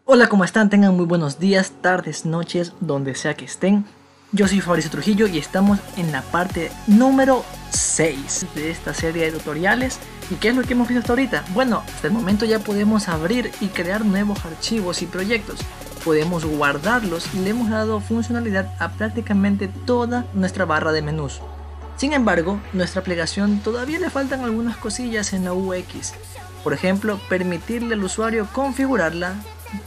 Hola, ¿cómo están? Tengan muy buenos días, tardes, noches, donde sea que estén. Yo soy Fabricio Trujillo y estamos en la parte número 6 de esta serie de tutoriales. ¿Y qué es lo que hemos visto hasta ahorita? Bueno, hasta el momento ya podemos abrir y crear nuevos archivos y proyectos. Podemos guardarlos y le hemos dado funcionalidad a prácticamente toda nuestra barra de menús. Sin embargo, nuestra aplicación todavía le faltan algunas cosillas en la UX. Por ejemplo, permitirle al usuario configurarla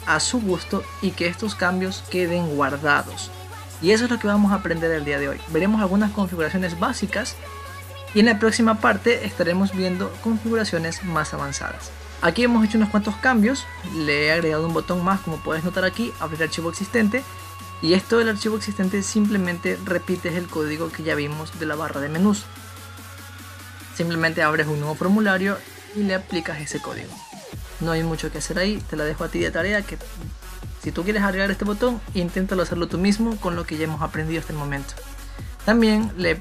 a su gusto y que estos cambios queden guardados. Y eso es lo que vamos a aprender el día de hoy. Veremos algunas configuraciones básicas y en la próxima parte estaremos viendo configuraciones más avanzadas. Aquí hemos hecho unos cuantos cambios, le he agregado un botón más, como puedes notar aquí, abrir archivo existente, y esto del archivo existente simplemente repites el código que ya vimos de la barra de menús. Simplemente abres un nuevo formulario y le aplicas ese código. No hay mucho que hacer ahí, te la dejo a ti de tarea, que si tú quieres agregar este botón, inténtalo hacerlo tú mismo con lo que ya hemos aprendido hasta el momento. También le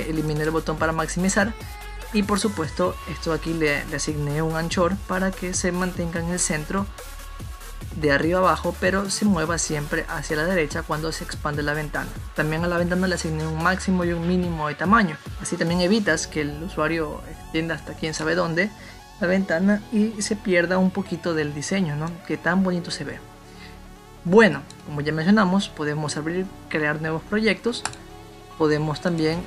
eliminé el botón para maximizar. Y por supuesto, esto aquí le asigné un anchor para que se mantenga en el centro de arriba abajo, pero se mueva siempre hacia la derecha cuando se expande la ventana. También a la ventana le asigné un máximo y un mínimo de tamaño. Así también evitas que el usuario extienda hasta quién sabe dónde la ventana y se pierda un poquito del diseño, ¿no? Que tan bonito se ve. Bueno, como ya mencionamos, podemos abrir, crear nuevos proyectos. Podemos también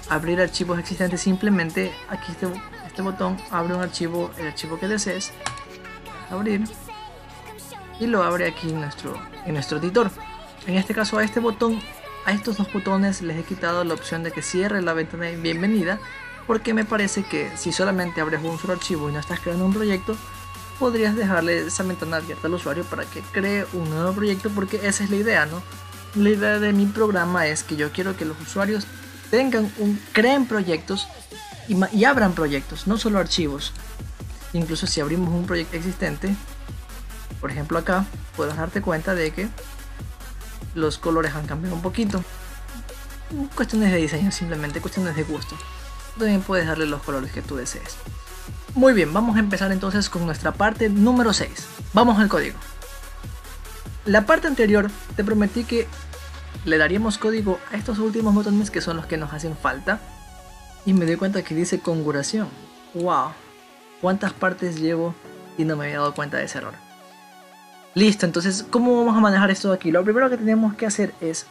abrir archivos existentes. Simplemente aquí este botón abre un archivo, el archivo que desees abrir, y lo abre aquí en nuestro editor. En este caso, a este botón, a estos dos botones les he quitado la opción de que cierre la ventana de bienvenida, porque me parece que si solamente abres un solo archivo y no estás creando un proyecto, podrías dejarle esa ventana abierta al usuario para que cree un nuevo proyecto, porque esa es la idea, ¿no? La idea de mi programa es que yo quiero que los usuarios creen proyectos y abran proyectos, no solo archivos. Incluso si abrimos un proyecto existente, por ejemplo acá, puedes darte cuenta de que los colores han cambiado un poquito. Cuestiones de diseño, simplemente cuestiones de gusto. También puedes darle los colores que tú desees. Muy bien, vamos a empezar entonces con nuestra parte número 6. Vamos al código. La parte anterior te prometí que le daríamos código a estos últimos botones, que son los que nos hacen falta, y me doy cuenta que dice configuración. Wow, cuántas partes llevo y no me había dado cuenta de ese error. Listo, entonces ¿cómo vamos a manejar esto de aquí? Lo primero que tenemos que hacer es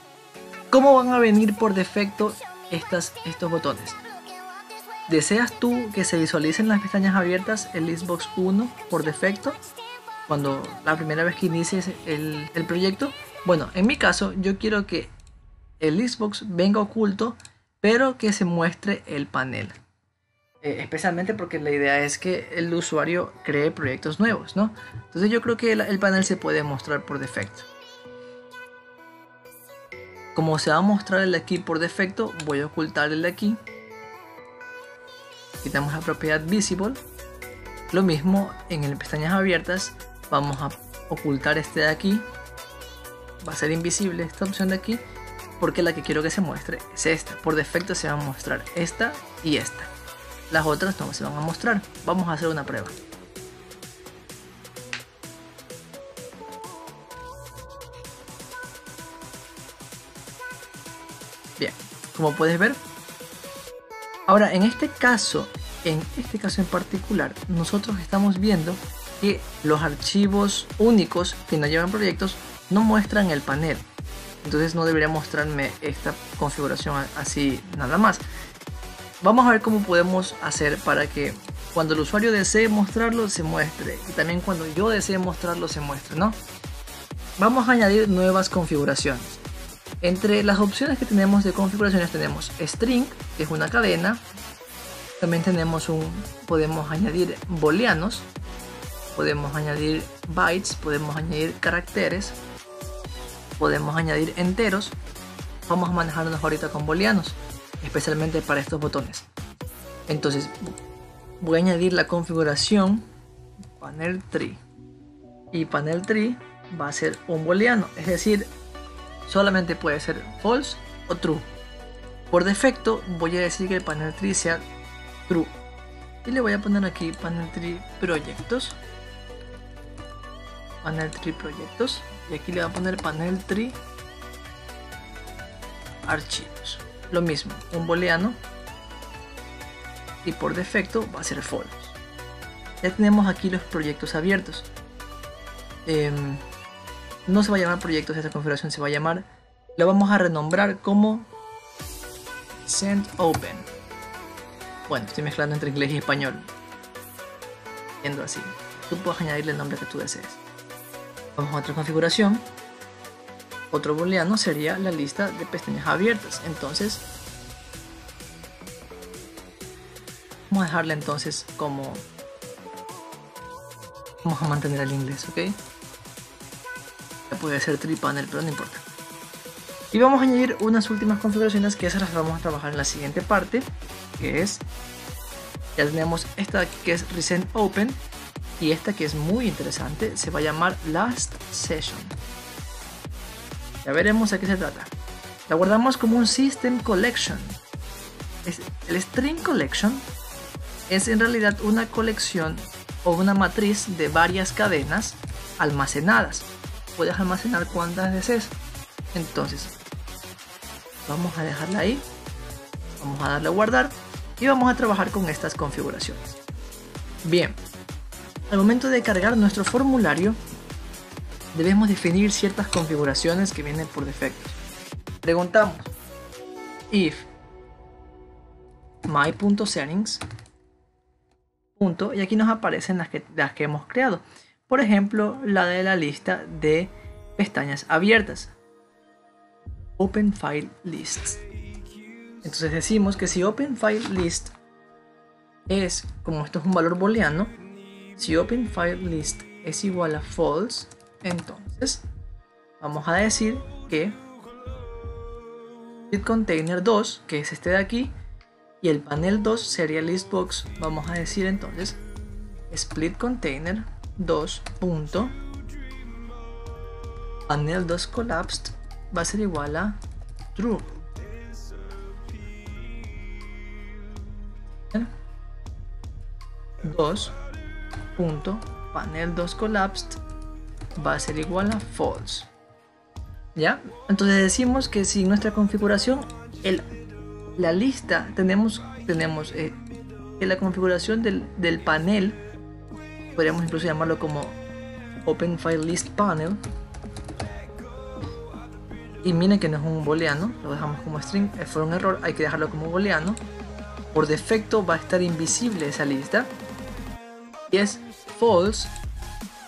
cómo van a venir por defecto estos botones. ¿Deseas tú que se visualicen las pestañas abiertas el Listbox 1 por defecto cuando la primera vez que inicies el proyecto? Bueno, en mi caso yo quiero que el Listbox venga oculto, pero que se muestre el panel. Especialmente porque la idea es que el usuario cree proyectos nuevos, ¿no? Entonces yo creo que el panel se puede mostrar por defecto. Como se va a mostrar el de aquí por defecto, voy a ocultar el de aquí. Quitamos la propiedad visible. Lo mismo en el pestañas abiertas, vamos a ocultar este de aquí. Va a ser invisible esta opción de aquí, porque la que quiero que se muestre es esta. Por defecto se va a mostrar esta y esta. Las otras no se van a mostrar. Vamos a hacer una prueba. Bien, como puedes ver. Ahora, en este caso en particular, nosotros estamos viendo que los archivos únicos que no llevan proyectos no muestran el panel. Entonces no debería mostrarme esta configuración así nada más. Vamos a ver cómo podemos hacer para que cuando el usuario desee mostrarlo se muestre, y también cuando yo desee mostrarlo se muestre, ¿no? Vamos a añadir nuevas configuraciones. Entre las opciones que tenemos de configuraciones tenemos string, que es una cadena. También podemos añadir booleanos, podemos añadir bytes, podemos añadir caracteres, podemos añadir enteros. Vamos a manejarnos ahorita con booleanos, especialmente para estos botones. Entonces voy a añadir la configuración panel tree, y panel tree va a ser un booleano, es decir, solamente puede ser false o true. Por defecto voy a decir que el panel tree sea true y le voy a poner aquí panel tree proyectos, y aquí le voy a poner panel tree archivos, lo mismo, un booleano, y por defecto va a ser false. Ya tenemos aquí los proyectos abiertos. No se va a llamar proyectos esta configuración, se va a llamar, lo vamos a renombrar como send open. Bueno, estoy mezclando entre inglés y español, siendo así. Tú puedes añadirle el nombre que tú desees. Vamos a otra configuración. Otro booleano sería la lista de pestañas abiertas. Entonces vamos a dejarle entonces como, vamos a mantener el inglés, ok. Puede ser tree panel, pero no importa. Y vamos a añadir unas últimas configuraciones que esas las vamos a trabajar en la siguiente parte, que es, ya tenemos esta que es resend open, y esta que es muy interesante se va a llamar last session. Ya veremos a qué se trata. La guardamos como un system collection. El string collection es en realidad una colección o una matriz de varias cadenas almacenadas. Puedes almacenar cuantas desees. Entonces vamos a dejarla ahí, vamos a darle a guardar y vamos a trabajar con estas configuraciones. Bien, al momento de cargar nuestro formulario debemos definir ciertas configuraciones que vienen por defecto. Preguntamos if my.settings y aquí nos aparecen las que hemos creado. Por ejemplo, la de la lista de pestañas abiertas, Open File Lists. Entonces decimos que si Open File List es, como esto es un valor booleano, si Open File List es igual a false, entonces vamos a decir que split container 2, que es este de aquí, y el panel 2 sería listbox, vamos a decir entonces split container 2 punto panel 2 collapsed va a ser igual a true. Panel 2 collapsed va a ser igual a false. ¿Ya? Entonces decimos que si nuestra configuración, la lista, tenemos en la configuración del panel, podríamos incluso llamarlo como Open File List Panel, y miren que no es un booleano, lo dejamos como string, fue un error, hay que dejarlo como booleano. Por defecto va a estar invisible esa lista y es false.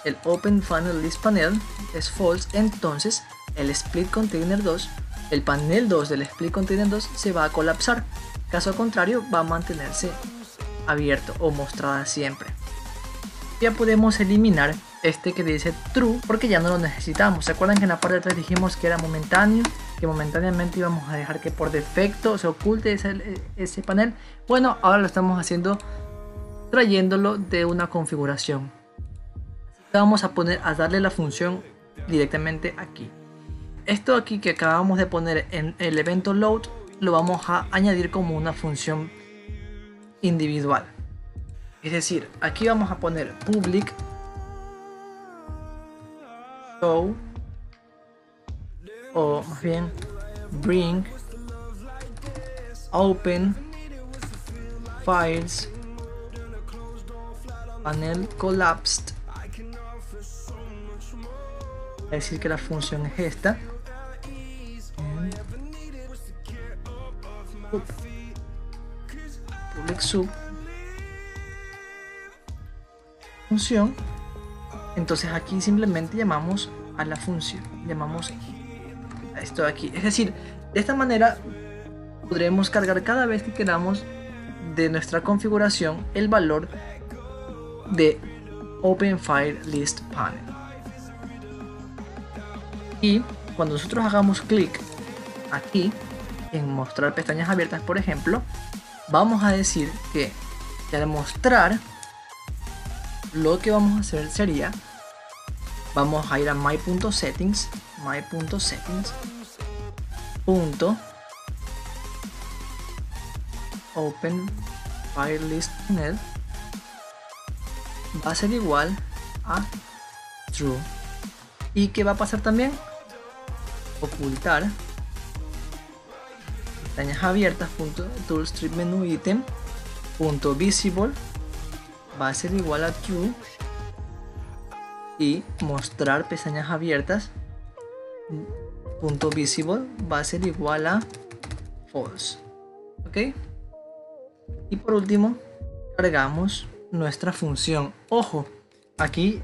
El Open File List Panel es false, entonces el split container 2, el panel 2 del split container 2 se va a colapsar, caso contrario va a mantenerse abierto o mostrada siempre. Ya podemos eliminar este que dice true porque ya no lo necesitamos. ¿Se acuerdan que en la parte de atrás dijimos que era momentáneo? Que momentáneamente íbamos a dejar que por defecto se oculte ese panel. Bueno, ahora lo estamos haciendo trayéndolo de una configuración. Vamos a darle la función directamente aquí. Esto aquí que acabamos de poner en el evento load lo vamos a añadir como una función individual. Es decir, aquí vamos a poner public show, o más bien bring open files panel collapsed. Es decir que la función es esta. Public sub función. Entonces aquí simplemente llamamos a la función, llamamos a esto de aquí. Es decir, de esta manera podremos cargar cada vez que queramos de nuestra configuración el valor de Open File List Panel. Y cuando nosotros hagamos clic aquí en mostrar pestañas abiertas, por ejemplo, vamos a decir que al mostrar, lo que vamos a hacer sería, vamos a ir a my.settings my.settings punto open file list panel va a ser igual a true. ¿Y qué va a pasar también? Ocultar pestañas abiertas punto toolstrip menu item punto visible va a ser igual a true, y mostrar pestañas abiertas punto visible va a ser igual a false. ¿Ok? Y por último cargamos nuestra función. Ojo, aquí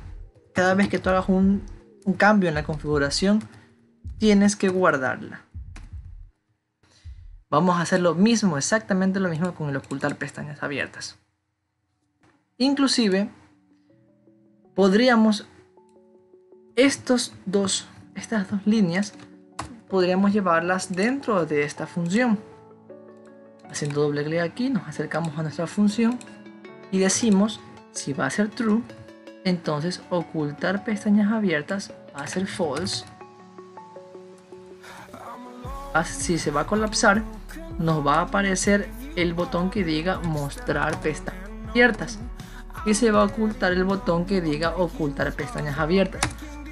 cada vez que tú hagas un cambio en la configuración tienes que guardarla. Vamos a hacer lo mismo, exactamente lo mismo con el ocultar pestañas abiertas. Inclusive podríamos estas dos líneas podríamos llevarlas dentro de esta función. Haciendo doble clic aquí nos acercamos a nuestra función y decimos si va a ser true, entonces ocultar pestañas abiertas va a ser false. Si se va a colapsar, nos va a aparecer el botón que diga mostrar pestañas abiertas y se va a ocultar el botón que diga ocultar pestañas abiertas.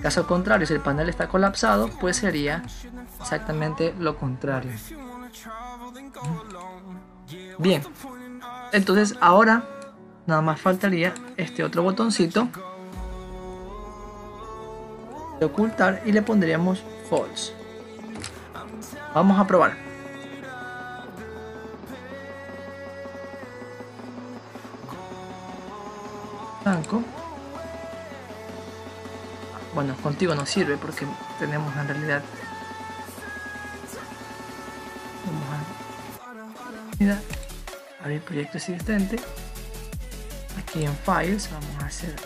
Caso contrario, si el panel está colapsado, pues sería exactamente lo contrario. Bien, entonces ahora nada más faltaría este otro botoncito de ocultar y le pondríamos false. Vamos a probar. Blanco. Bueno, contigo no sirve porque tenemos en realidad. Vamos a abrir proyecto existente. Aquí en Files vamos a hacer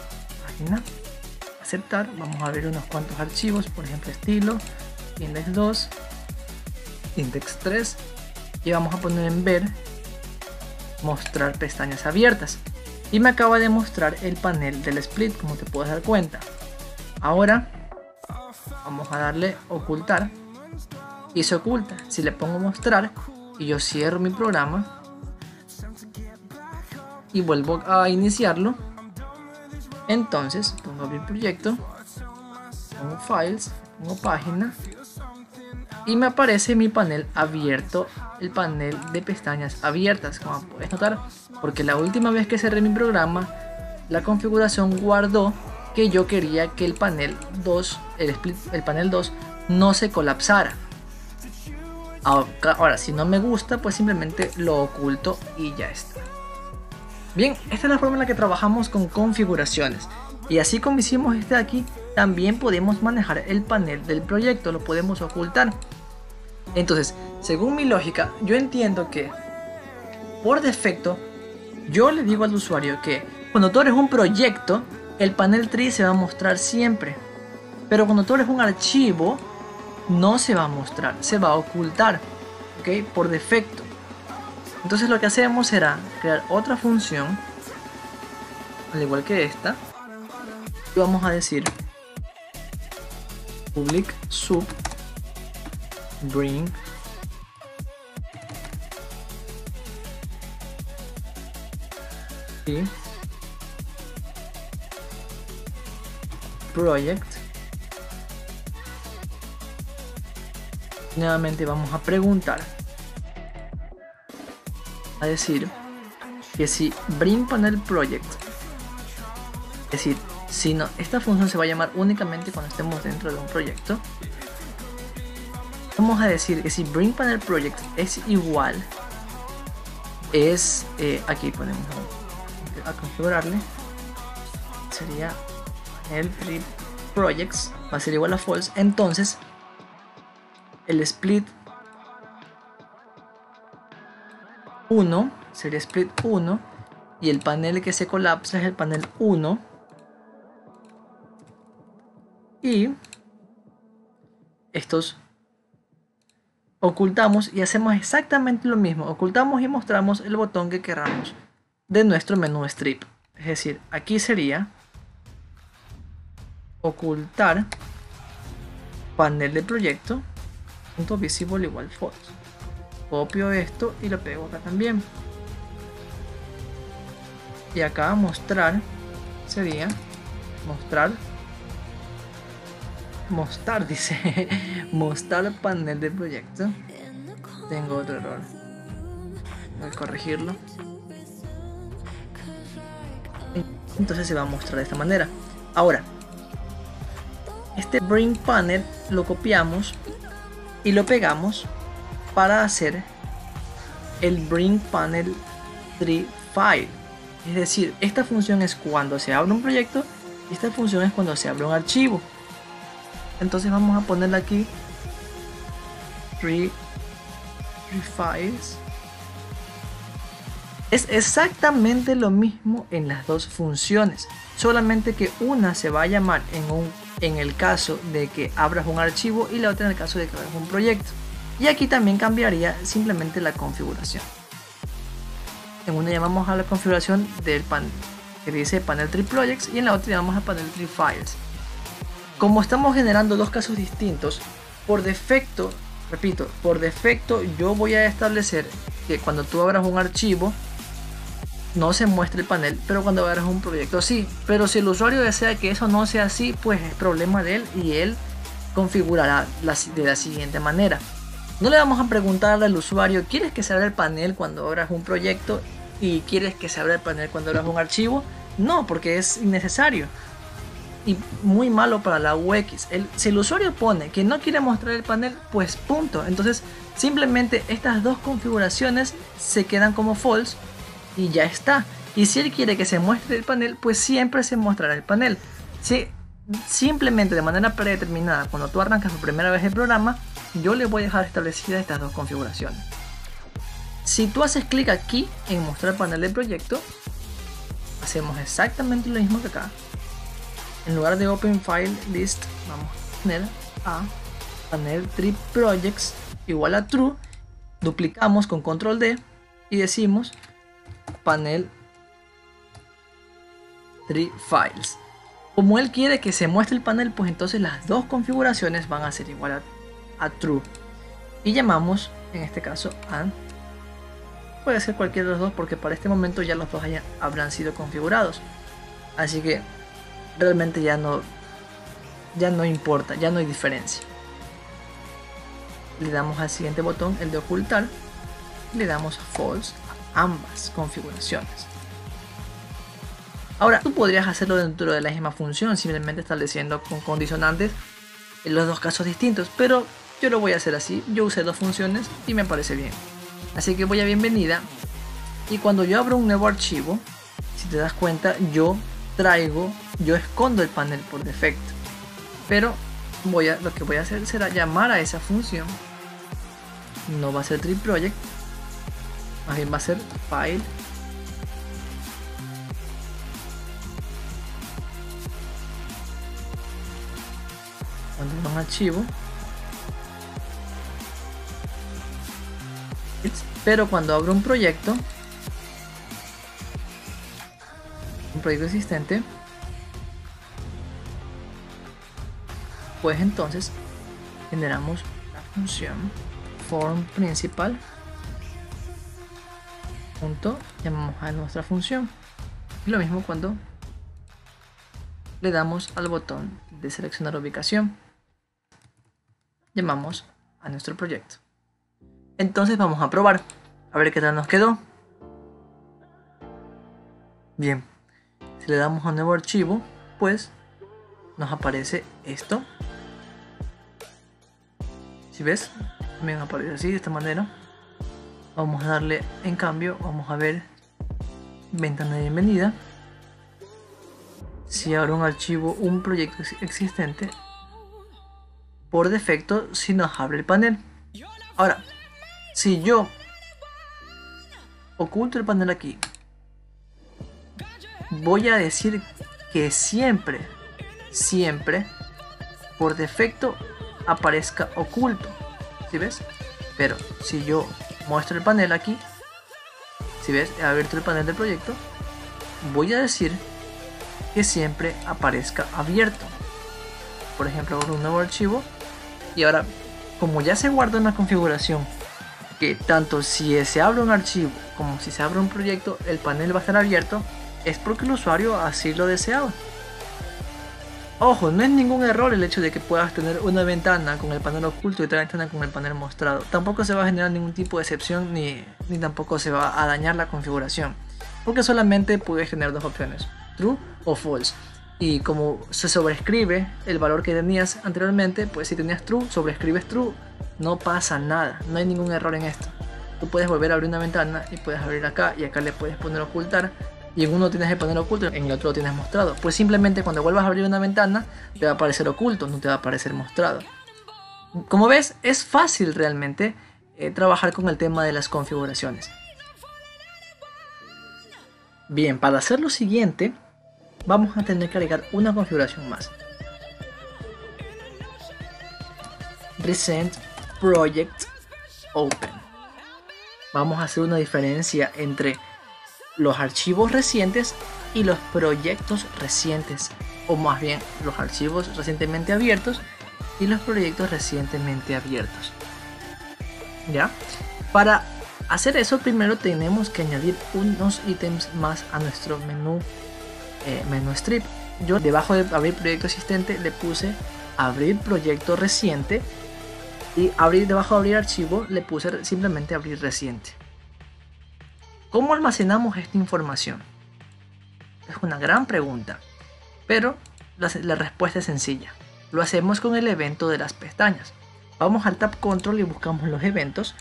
página, aceptar. Vamos a abrir unos cuantos archivos, por ejemplo estilo, index 2, index 3 y vamos a poner en ver mostrar pestañas abiertas. Y me acaba de mostrar el panel del split, como te puedes dar cuenta. Ahora vamos a darle ocultar y se oculta. Si le pongo mostrar y yo cierro mi programa y vuelvo a iniciarlo, entonces pongo abrir proyecto, pongo files, pongo página y me aparece mi panel abierto, el panel de pestañas abiertas, como puedes notar, porque la última vez que cerré mi programa la configuración guardó que yo quería que el panel 2, el panel 2 no se colapsara. Ahora, si no me gusta, pues simplemente lo oculto y ya está. Bien, esta es la forma en la que trabajamos con configuraciones. Y así como hicimos este de aquí, también podemos manejar el panel del proyecto, lo podemos ocultar. Entonces, según mi lógica, yo entiendo que por defecto, yo le digo al usuario que cuando tú eres un proyecto, el panel tree se va a mostrar siempre. Pero cuando tú eres un archivo, no se va a mostrar, se va a ocultar, ¿ok? Por defecto. Entonces lo que hacemos será crear otra función, al igual que esta, y vamos a decir public sub bring project. Nuevamente vamos a preguntar, a decir que si bring panel project, es decir, si no, esta función se va a llamar únicamente cuando estemos dentro de un proyecto. Vamos a decir que si bring panel project es igual, aquí ponemos a configurarle, sería el tree projects va a ser igual a false. Entonces el split 1 sería split 1 y el panel que se colapsa es el panel 1, y estos ocultamos y hacemos exactamente lo mismo, ocultamos y mostramos el botón que queramos de nuestro menú strip. Es decir, aquí sería ocultar panel de proyecto, punto visible igual false. Copio esto y lo pego acá también. Y acá mostrar sería mostrar dice mostrar panel de proyecto. Tengo otro error, voy a corregirlo. Entonces se va a mostrar de esta manera. Ahora este bring panel lo copiamos y lo pegamos para hacer el bring panel tree file. Es decir, esta función es cuando se abre un proyecto y esta función es cuando se abre un archivo. Entonces vamos a ponerle aquí tree files. Es exactamente lo mismo en las dos funciones, solamente que una se va a llamar en el caso de que abras un archivo y la otra en el caso de que abras un proyecto. Y aquí también cambiaría simplemente la configuración. En una llamamos a la configuración del panel que dice panel tree projects y en la otra llamamos a panel tree files. Como estamos generando dos casos distintos, por defecto, repito, por defecto yo voy a establecer que cuando tú abras un archivo no se muestre el panel, pero cuando abras un proyecto sí. Pero si el usuario desea que eso no sea así, pues es problema de él y él configurará de la siguiente manera. No le vamos a preguntar al usuario, ¿quieres que se abra el panel cuando abras un proyecto y quieres que se abra el panel cuando abras un archivo? No, porque es innecesario y muy malo para la UX. Si el usuario pone que no quiere mostrar el panel, pues punto. Entonces simplemente estas dos configuraciones se quedan como false y ya está. Y si él quiere que se muestre el panel, pues siempre se mostrará el panel. Si simplemente de manera predeterminada, cuando tú arrancas por primera vez el programa, yo le voy a dejar establecidas estas dos configuraciones. Si tú haces clic aquí en mostrar panel del proyecto, hacemos exactamente lo mismo que acá. En lugar de open file list, vamos a poner a panel tree projects igual a true, duplicamos con control D y decimos panel tree files. Como él quiere que se muestre el panel, pues entonces las dos configuraciones van a ser igual a true y llamamos en este caso a, puede ser cualquiera de los dos porque para este momento ya los dos habrán sido configurados, así que realmente ya no importa, ya no hay diferencia. Le damos al siguiente botón, el de ocultar, y le damos false a ambas configuraciones. Ahora tú podrías hacerlo dentro de la misma función, simplemente estableciendo con condicionantes en los dos casos distintos, pero yo lo voy a hacer así. Yo usé dos funciones y me parece bien, así que voy a bienvenida y cuando yo abro un nuevo archivo, si te das cuenta, yo escondo el panel por defecto, pero lo que voy a hacer será llamar a esa función. No va a ser tree project, más bien va a ser file cuando un archivo, pero cuando abro un proyecto existente, pues entonces generamos la función form principal punto, llamamos a nuestra función, y lo mismo cuando le damos al botón de seleccionar ubicación, llamamos a nuestro proyecto. Entonces vamos a probar a ver qué tal nos quedó. Bien, si le damos a un nuevo archivo, pues nos aparece esto. Si ves, también aparece así, de esta manera. Vamos a darle, en cambio, vamos a ver ventana de bienvenida. Si abro un archivo, un proyecto existente, por defecto si nos abre el panel. Ahora, si yo oculto el panel aquí, voy a decir que siempre por defecto aparezca oculto, ¿sí ves? Pero si yo muestro el panel aquí, si ves, he abierto el panel del proyecto, voy a decir que siempre aparezca abierto. Por ejemplo, abro un nuevo archivo Y ahora, como ya se guarda una configuración que tanto si se abre un archivo como si se abre un proyecto, el panel va a estar abierto, es porque el usuario así lo deseaba. Ojo, no es ningún error el hecho de que puedas tener una ventana con el panel oculto y otra ventana con el panel mostrado. Tampoco se va a generar ningún tipo de excepción ni tampoco se va a dañar la configuración, porque solamente puedes tener dos opciones, true o false. Y como se sobrescribe el valor que tenías anteriormente, pues si tenías true, sobrescribes true, no pasa nada, no hay ningún error en esto. Tú puedes volver a abrir una ventana y puedes abrir acá y acá le puedes poner ocultar. Y en uno tienes el panel oculto, en el otro lo tienes mostrado. Pues simplemente cuando vuelvas a abrir una ventana te va a aparecer oculto, no te va a aparecer mostrado. Como ves, es fácil realmente trabajar con el tema de las configuraciones. Bien, para hacer lo siguiente vamos a tener que agregar una configuración más. Recent Project Open. Vamos a hacer una diferencia entre los archivos recientes y los proyectos recientes, o más bien los archivos recientemente abiertos y los proyectos recientemente abiertos. ¿Ya? Para hacer eso primero tenemos que añadir unos ítems más a nuestro menú strip. Yo debajo de abrir proyecto existente le puse abrir proyecto reciente y debajo de abrir archivo le puse simplemente abrir reciente. ¿Cómo almacenamos esta información? Es una gran pregunta, pero la respuesta es sencilla. Lo hacemos con el evento de las pestañas. Vamos al tab control y buscamos los eventos.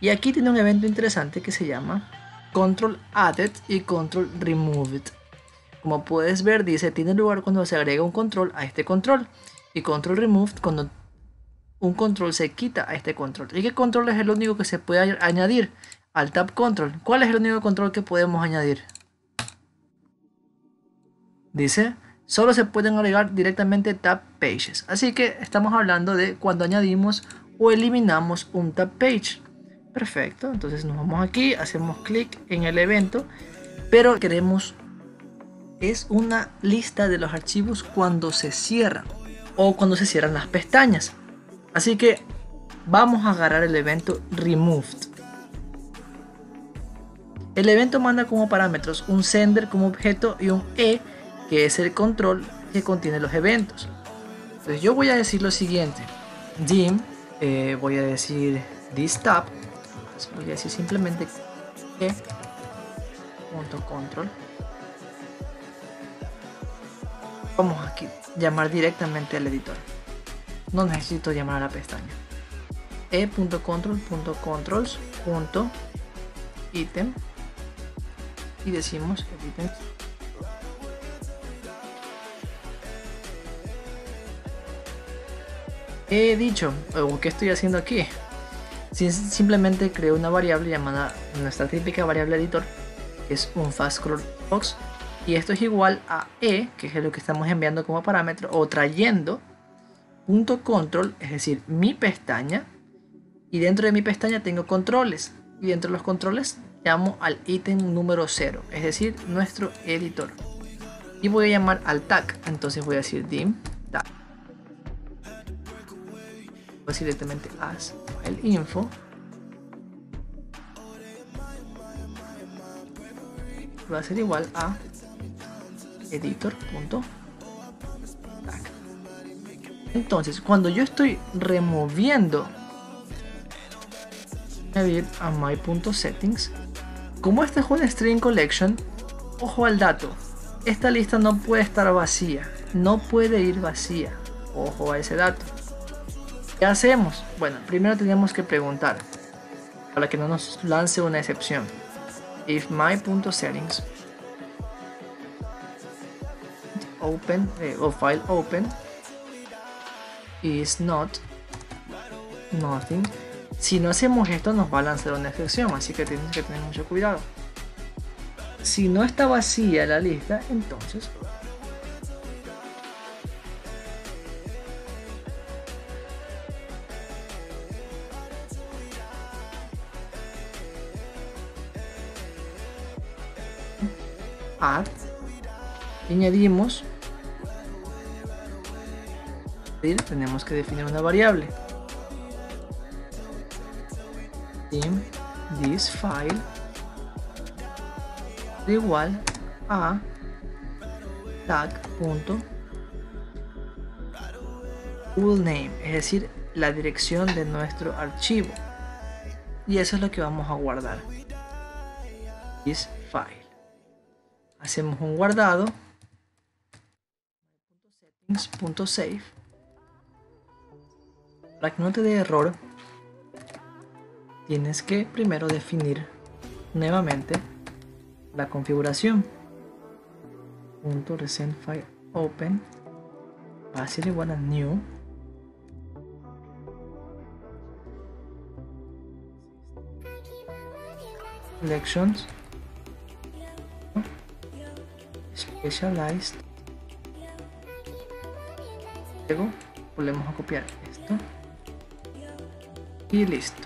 Y aquí tiene un evento interesante que se llama control added y control removed. Como puedes ver, dice tiene lugar cuando se agrega un control a este control y control removed cuando un control se quita a este control. ¿Y qué control es el único que se puede añadir al tab control? ¿Cuál es el único control que podemos añadir? Dice solo se pueden agregar directamente tab pages. Así que estamos hablando de cuando añadimos o eliminamos un tab page. Perfecto, entonces nos vamos aquí, hacemos clic en el evento, pero queremos es una lista de los archivos cuando se cierran o cuando se cierran las pestañas. Así que vamos a agarrar el evento removed. El evento manda como parámetros un sender como objeto y un e, que es el control que contiene los eventos. Entonces yo voy a decir lo siguiente: dim, voy a decir this tab, voy a decir simplemente e.control. Vamos aquí llamar directamente al editor, no necesito llamar a la pestaña. e.control.controls.item y decimos edit. He dicho, ¿qué estoy haciendo aquí? Simplemente creo una variable llamada nuestra típica variable editor, que es un fastScroll box, y esto es igual a e, que es lo que estamos enviando como parámetro, o trayendo .control, es decir, mi pestaña, y dentro de mi pestaña tengo controles, y dentro de los controles llamo al ítem número 0, es decir, nuestro editor, y voy a llamar al tag. Entonces voy a decir dim tag, voy a decir directamente as file info, va a ser igual a editor.tag. Entonces cuando yo estoy removiendo, voy a ir a my.settings. Como este es un string collection, ojo al dato, esta lista no puede estar vacía, no puede ir vacía, ojo a ese dato. ¿Qué hacemos? Bueno, primero tenemos que preguntar, para que no nos lance una excepción, if my.settings open o file open is not nothing. Si no hacemos esto nos va a lanzar una excepción, así que tienes que tener mucho cuidado. Si no está vacía la lista, entonces add, añadimos, tenemos que definir una variable in this file es igual a tag.toolName, es decir, la dirección de nuestro archivo, y eso es lo que vamos a guardar. This file. Hacemos un guardado. Settings.save. Para que no te dé error, tienes que primero definir nuevamente la configuración. .recent file open va a ser igual a new collections specialized. Luego volvemos a copiar esto y listo.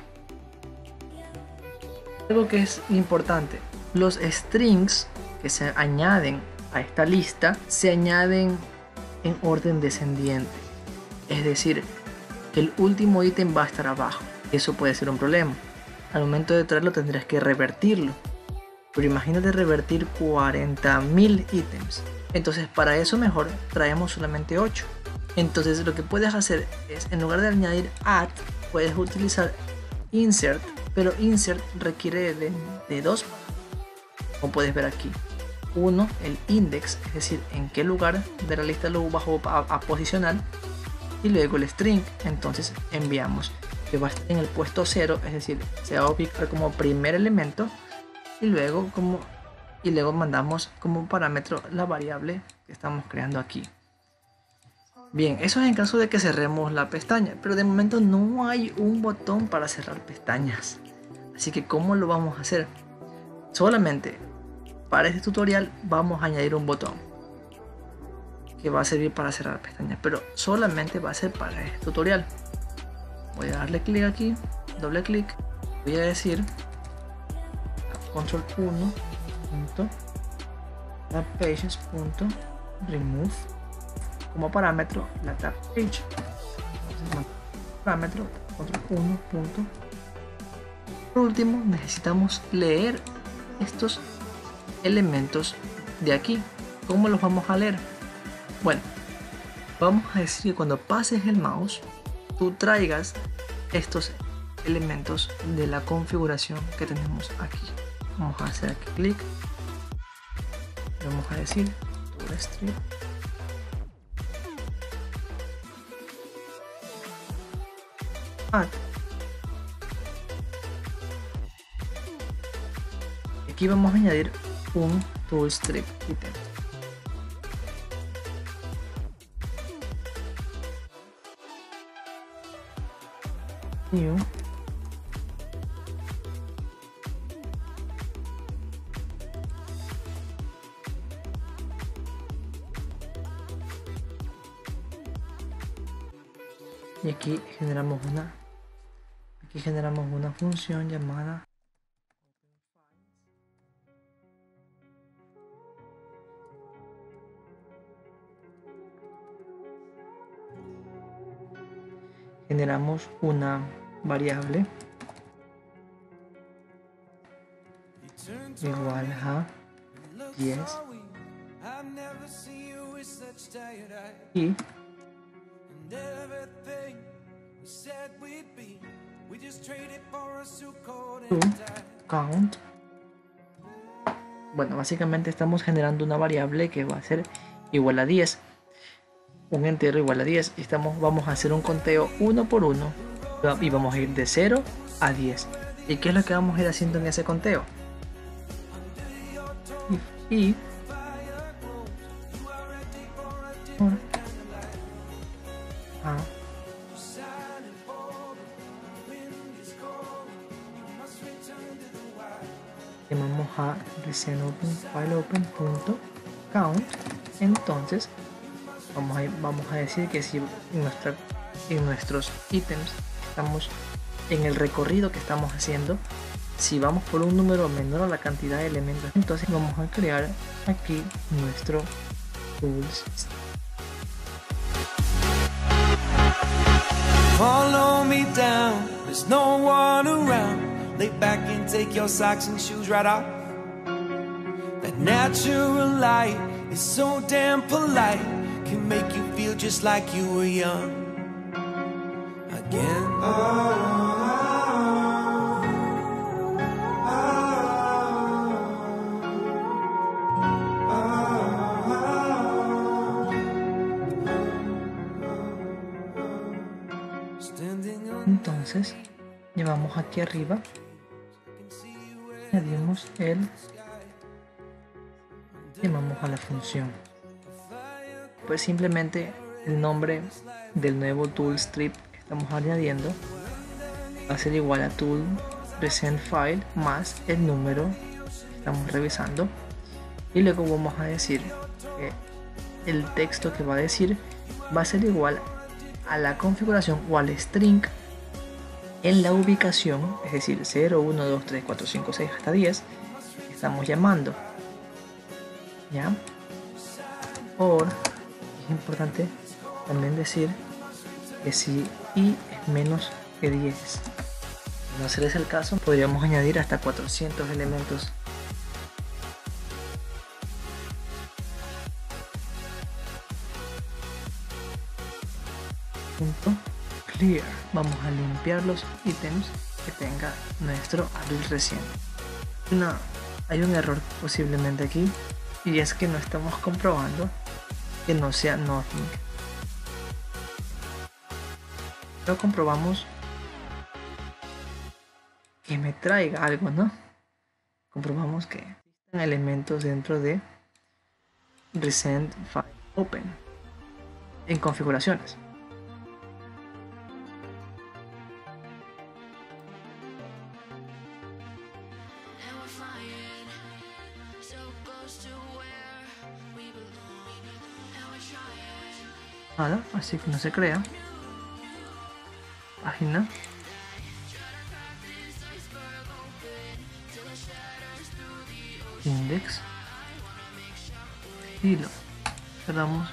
Algo que es importante: los strings que se añaden a esta lista se añaden en orden descendiente, es decir, que el último ítem va a estar abajo. Eso puede ser un problema. Al momento de traerlo tendrás que revertirlo, pero imagínate revertir 40.000 ítems. Entonces para eso mejor traemos solamente 8. Entonces lo que puedes hacer es, en lugar de añadir add, puedes utilizar insert, pero insert requiere de dos, como puedes ver aquí. Uno, el index, es decir, en qué lugar de la lista lo bajo a posicionar, y luego el string. Entonces enviamos que va a estar en el puesto 0, es decir, se va a ubicar como primer elemento, y luego mandamos como parámetro la variable que estamos creando aquí. Bien, eso es en caso de que cerremos la pestaña, pero de momento no hay un botón para cerrar pestañas, así que ¿cómo lo vamos a hacer? Solamente para este tutorial vamos a añadir un botón que va a servir para cerrar pestañas, pero solamente va a ser para este tutorial. Voy a darle clic aquí, doble clic, voy a decir control 1 tabpages.remove como parámetro la tab page. Entonces, parámetro control 1. Por último, necesitamos leer estos elementos de aquí. ¿Cómo los vamos a leer? Bueno, vamos a decir que cuando pases el mouse, tú traigas estos elementos de la configuración que tenemos aquí. Vamos a hacer aquí clic, vamos a decir toolstrip add. Aquí vamos a añadir un toolstrip item. New. Y aquí generamos una función llamada generamos una variable igual a 10 y count. Bueno, básicamente estamos generando una variable que va a ser igual a 10, un entero igual a 10, y vamos a hacer un conteo uno por uno y vamos a ir de 0 a 10. ¿Y qué es lo que vamos a ir haciendo en ese conteo? Y llamamos a recent open file open.count. Entonces vamos a decir que si en nuestros ítems estamos en el recorrido que estamos haciendo, si vamos por un número menor a la cantidad de elementos, entonces vamos a crear aquí nuestro tools. Follow me down, there's no one around. lay back and take your socks and shoes right off. That natural light is so damn polite, can make you feel just like you were young again. Entonces llevamos aquí arriba, añadimos llamamos a la función, pues simplemente el nombre del nuevo tool strip que estamos añadiendo va a ser igual a tool present file más el número que estamos revisando, y luego vamos a decir que el texto que va a decir va a ser igual a la configuración o al string en la ubicación, es decir 0, 1, 2, 3, 4, 5, 6 hasta 10 estamos llamando, ¿ya? Or, es importante también decir que si i es menos que 10, si no será ese el caso, podríamos añadir hasta 400 elementos. Clear. Vamos a limpiar los ítems que tenga nuestro abril reciente. Hay un error posiblemente aquí, y es que no estamos comprobando que no sea nothing. Lo comprobamos que me traiga algo, ¿no? Comprobamos que existen elementos dentro de recent file open en configuraciones. Nada, así que no se crea. Página. Index. Estilo. Cerramos.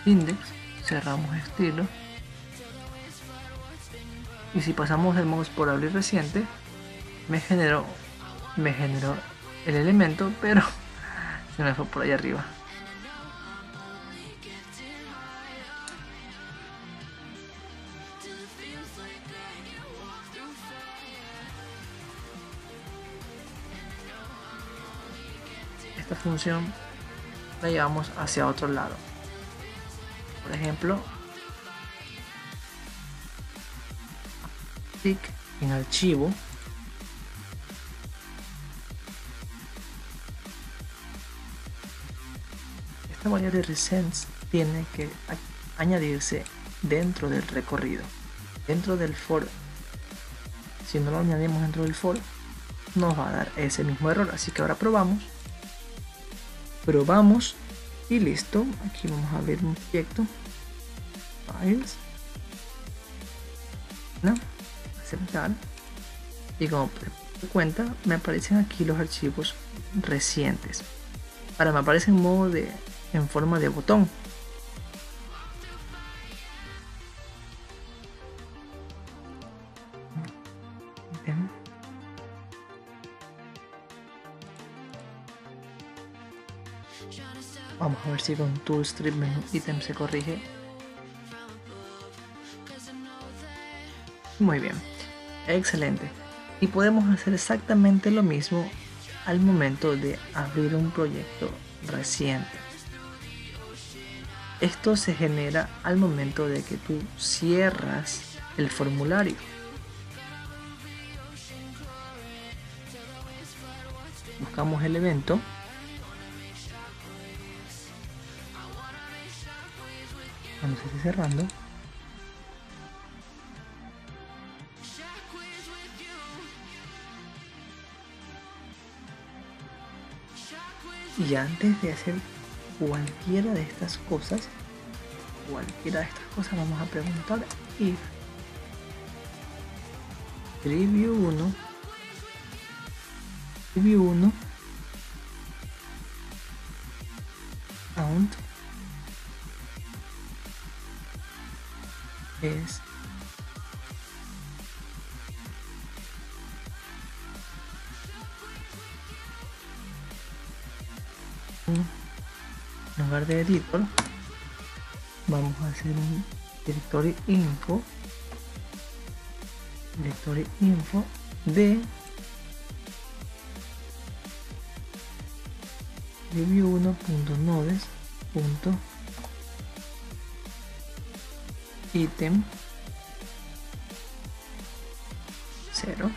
Index. Cerramos estilo. Y si pasamos el mouse por abrir reciente, me generó el elemento, pero se me fue por ahí arriba. Esta función la llevamos hacia otro lado. Por ejemplo, clic en archivo, esta variable recents tiene que añadirse dentro del recorrido, dentro del for. Si no lo añadimos dentro del for, nos va a dar ese mismo error. Así que ahora probamos y listo. Aquí vamos a abrir un proyecto, files, ¿no? Aceptar, y como te cuenta me aparecen aquí los archivos recientes. Ahora me aparece en modo en forma de botón. Bien. Vamos a ver si con toolstrip menú ítem se corrige. Muy bien, excelente. Y podemos hacer exactamente lo mismo al momento de abrir un proyecto reciente. Esto se genera al momento de que tú cierras el formulario. Buscamos el evento. Cuando se esté cerrando, y antes de hacer cualquiera de estas cosas, vamos a preguntar if preview 1 count es En lugar de editor, vamos a hacer un directory info de review1.nodes.item 0.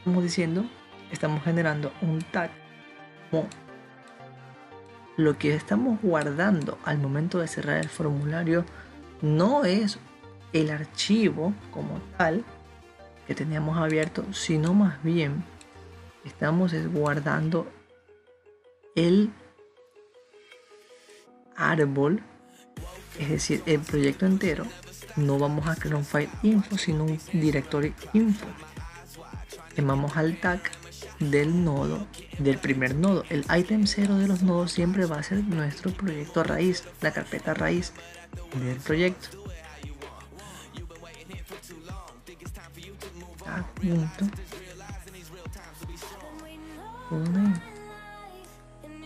Como diciendo, estamos generando un tag como lo que estamos guardando al momento de cerrar el formulario no es el archivo como tal que teníamos abierto, sino más bien estamos guardando el árbol, es decir, el proyecto entero. No vamos a crear un file info, sino un directory info. Llamamos al tag del nodo, del primer nodo. El item 0 de los nodos siempre va a ser nuestro proyecto raíz, la carpeta raíz del proyecto.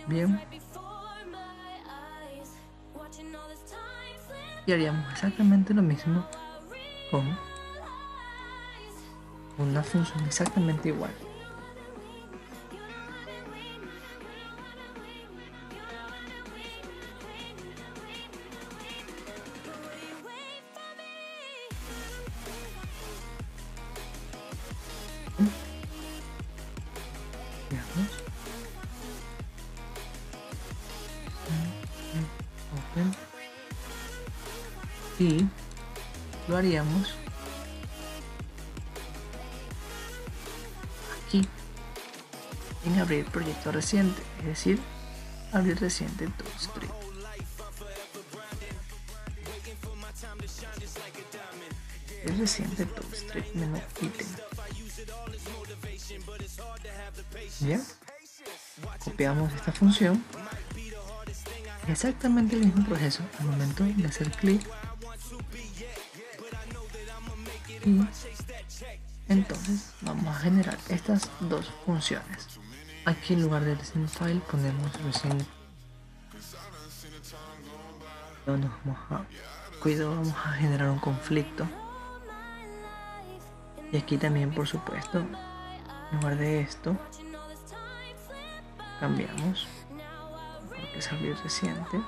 Bien, y haríamos exactamente lo mismo con una función exactamente igual. Veamos. Open. Y lo haríamos aquí en abrir proyecto reciente, es decir, abrir reciente TypeScript. El reciente TypeScript menú ítem. Bien, copiamos esta función. Exactamente el mismo proceso al momento de hacer clic. Y entonces vamos a generar estas dos funciones. Aquí en lugar del recent file ponemos recent. Cuidado, vamos a generar un conflicto. Y aquí también, por supuesto, en lugar de esto, cambiamos porque es abrir reciente.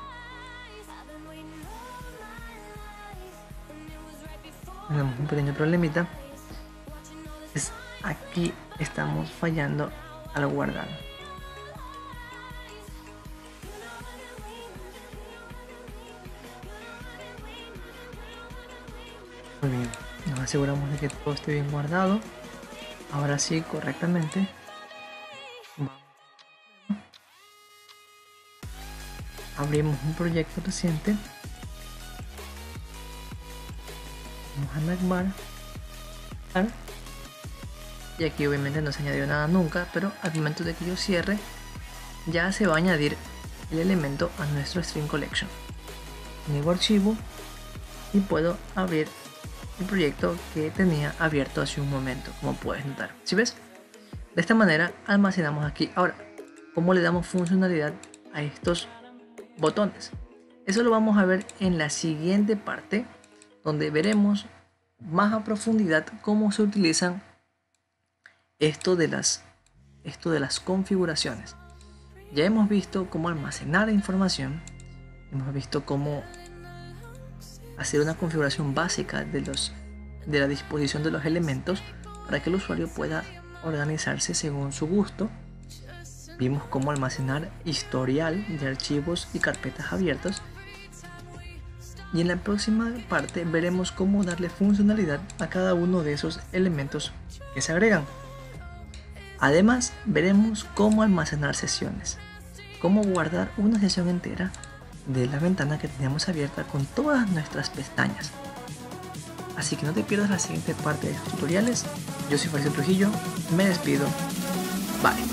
Tenemos un pequeño problemita. Aquí estamos fallando al guardar. Muy bien, nos aseguramos de que todo esté bien guardado. Ahora sí, correctamente. Abrimos un proyecto reciente. Vamos a navbar. Y aquí obviamente no se añadió nada nunca, pero al momento de que yo cierre, ya se va a añadir el elemento a nuestro string collection. Niego archivo y puedo abrir el proyecto que tenía abierto hace un momento, como puedes notar. ¿Sí ves? De esta manera almacenamos aquí. Ahora, ¿cómo le damos funcionalidad a estos botones? Eso lo vamos a ver en la siguiente parte, donde veremos más a profundidad cómo se utilizan esto de las configuraciones. Ya hemos visto cómo almacenar información, hemos visto cómo hacer una configuración básica de la disposición de los elementos para que el usuario pueda organizarse según su gusto. Vimos cómo almacenar historial de archivos y carpetas abiertas. Y en la próxima parte veremos cómo darle funcionalidad a cada uno de esos elementos que se agregan. Además, veremos cómo almacenar sesiones, cómo guardar una sesión entera de la ventana que teníamos abierta con todas nuestras pestañas. Así que no te pierdas la siguiente parte de estos tutoriales. Yo soy Fabricio Trujillo, me despido. Bye.